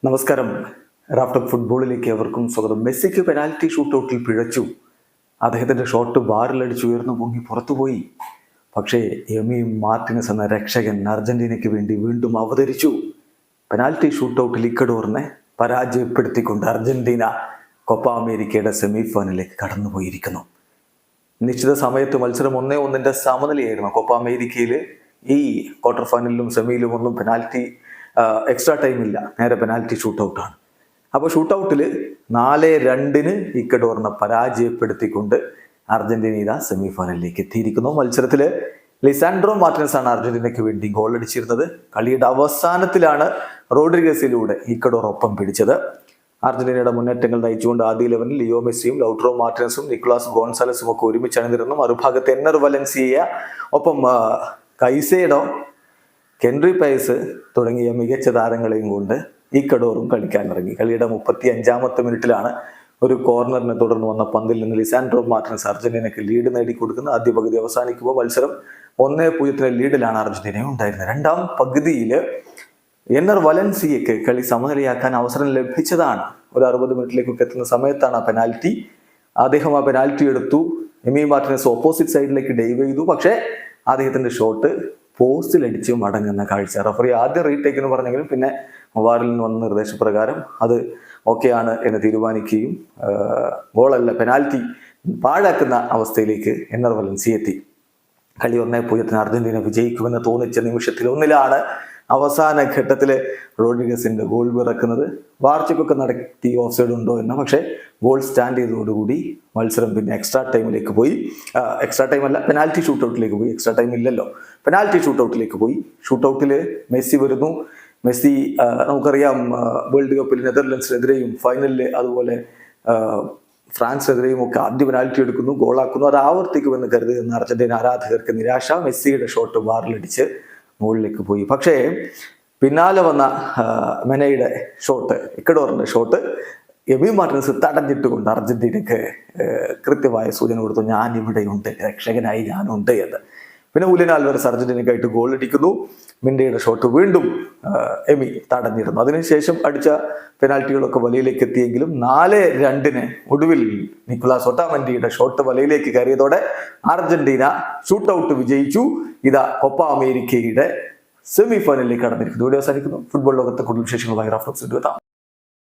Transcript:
നമസ്കാരം. റാഫ്റ്റർ ഫുട്ബോളിലേക്ക് അവർക്കും സ്വാഗതം. മെസ്സിക്ക് പെനാൽറ്റി ഷൂട്ടൗട്ടിൽ പിഴച്ചു. അദ്ദേഹത്തിന്റെ ഷോട്ട് ബാറിലടിച്ച് ഉയർന്നു പൊങ്ങി പുറത്തുപോയി. പക്ഷേ എമി മാർട്ടിനസ് എന്ന രക്ഷകൻ അർജന്റീനയ്ക്ക് വേണ്ടി വീണ്ടും അവതരിച്ചു. പെനാൽറ്റി ഷൂട്ടൗട്ടിൽ ഇക്വഡോറിനെ പരാജയപ്പെടുത്തിക്കൊണ്ട് അർജന്റീന കോപ്പ അമേരിക്കയുടെ സെമി ഫൈനലിലേക്ക് കടന്നുപോയിരിക്കുന്നു. നിശ്ചിത സമയത്ത് മത്സരം 1-1 സമനിലയായിരുന്നു. കോപ്പ അമേരിക്കയിൽ ഈ ക്വാർട്ടർ ഫൈനലിലും സെമിയിലും ഒന്നും പെനാൽറ്റി എക്സ്ട്രാ ടൈം ഇല്ല, നേരെ പെനാൽറ്റി ഷൂട്ടൗട്ടാണ്. അപ്പോൾ ഷൂട്ടൗട്ടിൽ 4-2 ഇക്വഡോറിനെ പരാജയപ്പെടുത്തിക്കൊണ്ട് അർജന്റീന ഇതാ സെമി ഫൈനലിലേക്ക് എത്തിയിരിക്കുന്നു. മത്സരത്തിൽ ലിസാൻഡ്രോ മാർട്ടിനസ് ആണ് അർജന്റീനയ്ക്ക് വേണ്ടി ഗോൾ അടിച്ചിരുന്നത്. കളിയുടെ അവസാനത്തിലാണ് റോഡ്രിഗസിലൂടെ ഇക്വഡോർ ഒപ്പം പിടിച്ചത്. അർജന്റീനയുടെ മുന്നേറ്റങ്ങൾ നയിച്ചുകൊണ്ട് ആദ്യ 11 ലിയോ മെസ്സിയും ലൗട്രോ മാർട്ടിനസും നിക്കോളാസ് ഗോൺസാലസും ഒക്കെ ഒരുമിച്ച് അണിനിരുന്നു. മറുഭാഗത്ത് എന്നർ വലൻസിയ, ഒപ്പം കൈസേഡോ, കെൻറി പൈസ് തുടങ്ങിയ മികച്ച താരങ്ങളെയും കൊണ്ട് ഇക്വഡോറും കളിക്കാനിറങ്ങി. കളിയുടെ 35-ാമത്തെ മിനിറ്റിലാണ് ഒരു കോർണറിനെ തുടർന്ന് വന്ന പന്തിൽ നിന്ന് ലിസാൻഡ്രോ മാർട്ടിനസ് അർജന്റീനയ്ക്ക് ലീഡ് നേടിക്കൊടുക്കുന്നത്. ആദ്യ പകുതി അവസാനിക്കുമ്പോൾ മത്സരം 1-0 ലീഡിലാണ് അർജന്റീന ഉണ്ടായിരുന്നത്. രണ്ടാം പകുതിയിൽ എന്നർ വലൻസിയയ്ക്ക് കളി സമനിലയാക്കാൻ അവസരം ലഭിച്ചതാണ്. ഒരു 60 മിനിറ്റിലേക്കൊക്കെ എത്തുന്ന സമയത്താണ് ആ പെനാൽറ്റി. അദ്ദേഹം ആ പെനാൽറ്റി എടുത്തു. എമി മാർട്ടിനസ് ഓപ്പോസിറ്റ് സൈഡിലേക്ക് ഡൈവ് ചെയ്തു. പക്ഷേ അദ്ദേഹത്തിന്റെ ഷോട്ട് പോസ്റ്റിലടിച്ച് മടങ്ങുന്ന കാഴ്ച. റഫറി ആദ്യം റീടേക്ക് എന്ന് പറഞ്ഞെങ്കിലും പിന്നെ വാറിൽ നിന്ന് വന്ന നിർദ്ദേശപ്രകാരം അത് ഓക്കെയാണ് എന്ന് തീരുമാനിക്കുകയും ഗോളല്ല പെനാൽറ്റി പാഴാക്കുന്ന അവസ്ഥയിലേക്ക് എന്നർ വലൻസി എത്തി. കളി 1-0 അർജന്റീന വിജയിക്കുമെന്ന് തോന്നിച്ച നിമിഷത്തിൽ ഒന്നിലാണ് അവസാന ഘട്ടത്തിൽ റോഡ്രിഗസിന്റെ ഗോൾ പിറക്കുന്നത്. വാർച്ചക്കൊക്കെ നടത്തി ഓഫ് സൈഡ് ഉണ്ടോ എന്ന്, പക്ഷേ ഗോൾ സ്റ്റാൻഡ് ചെയ്തതോടുകൂടി മത്സരം പിന്നെ എക്സ്ട്രാ ടൈമിലേക്ക് പോയി. എക്സ്ട്രാ ടൈം അല്ല, പെനാൽറ്റി ഷൂട്ടൗട്ടിലേക്ക് പോയി. എക്സ്ട്രാ ടൈം ഇല്ലല്ലോ, പെനാൽറ്റി ഷൂട്ടൗട്ടിലേക്ക് പോയി. ഷൂട്ടൗട്ടിൽ മെസ്സി വരുന്നു. മെസ്സി നമുക്കറിയാം, വേൾഡ് കപ്പിൽ നെതർലൻഡ്സിനെതിരെയും ഫൈനലിൽ അതുപോലെ ഫ്രാൻസിനെതിരെയും ഒക്കെ ആദ്യ പെനാൽറ്റി എടുക്കുന്നു, ഗോളാക്കുന്നു. അത് ആവർത്തിക്കുമെന്ന് കരുതുന്ന അർജന്റീന ആരാധകർക്ക് നിരാശ. മെസ്സിയുടെ ഷോട്ട് ബാറിലടിച്ച് മുകളിലേക്ക് പോയി. പക്ഷേ പിന്നാലെ വന്ന മെനയുടെ ഷോട്ട്, ഇക്വഡോറിന്റെ ഷോട്ട്, എമി മാർട്ടിനസ് തടഞ്ഞിട്ടുകൊണ്ട് അർജന്റീനയ്ക്ക് കൃത്യമായ സൂചന കൊടുത്തു, ഞാൻ ഇവിടെയുണ്ട്, രക്ഷകനായി ഞാനുണ്ട് എന്ന്. പിന്നെ ഊലിയൻ ആൽവാരസ് അർജന്റീനയ്ക്കായിട്ട് ഗോൾ അടിക്കുന്നു. മിൻഡയുടെ ഷോട്ട് വീണ്ടും എമി തടഞ്ഞിരുന്നു. അതിനുശേഷം അടിച്ച പെനാൽറ്റികളൊക്കെ വലയിലേക്ക് എത്തിയെങ്കിലും 4-2 ഒടുവിൽ നിക്കോളാസ് ഒട്ടാമെൻഡിയുടെ ഷോട്ട് വലയിലേക്ക് കയറിയതോടെ അർജന്റീന ഷൂട്ടൗട്ട് വിജയിച്ചു. ഇതാ കോപ്പ അമേരിക്കയുടെ സെമി ഫൈനലിലേക്ക് കടന്നിരിക്കുന്നു. വീഡിയോ അവസാനിക്കുന്നു. ഫുട്ബോൾ ലോകത്തെ കൂടുതൽ വിശേഷങ്ങളുമായി റാഫ്റ്റർ എത്താം.